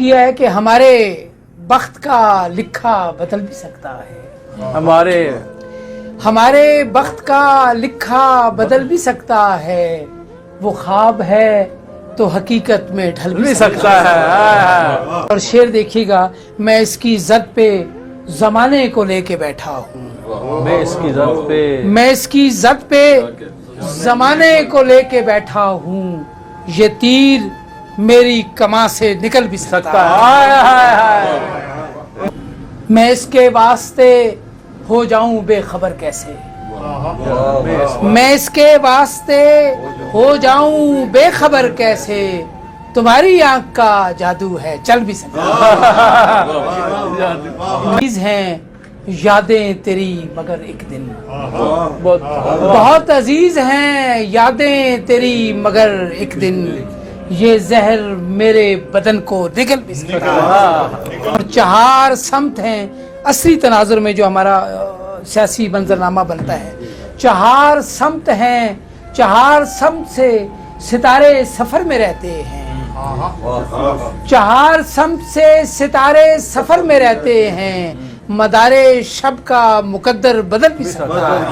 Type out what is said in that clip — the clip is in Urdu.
یہ ہے کہ ہمارے بخت کا لکھا بدل بھی سکتا ہے، ہمارے بخت کا لکھا بدل بھی سکتا ہے، وہ خواب ہے تو حقیقت میں ڈھل بھی سکتا ہے۔ اور شعر دیکھیے گا، میں اس کی زد پہ زمانے کو لے کے بیٹھا ہوں، میں اس کی زد پہ زمانے کو لے کے بیٹھا ہوں، یہ تیر میری کماں سے نکل بھی سکتا ہے، میں اس کے واسطے ہو جاؤں بے خبر کیسے، میں اس کے واسطے ہو جاؤں بے خبر کیسے، تمہاری آنکھ کا جادو ہے چل بھی سکتا ہے۔ ہیں یادیں تیری مگر ایک دن، بہت عزیز ہیں یادیں تیری مگر ایک دن، یہ زہر میرے بدن کو نگل بھی سکتا ہے۔ اور چہار سمت ہیں عصری تناظر میں جو ہمارا سیاسی منظرنامہ بنتا ہے، چہار سمت ہیں، چہار سمت سے ستارے سفر میں رہتے ہیں، چہار سمت سے ستارے سفر میں رہتے ہیں، مدار شب کا مقدر بدل بھی سکتا ہے۔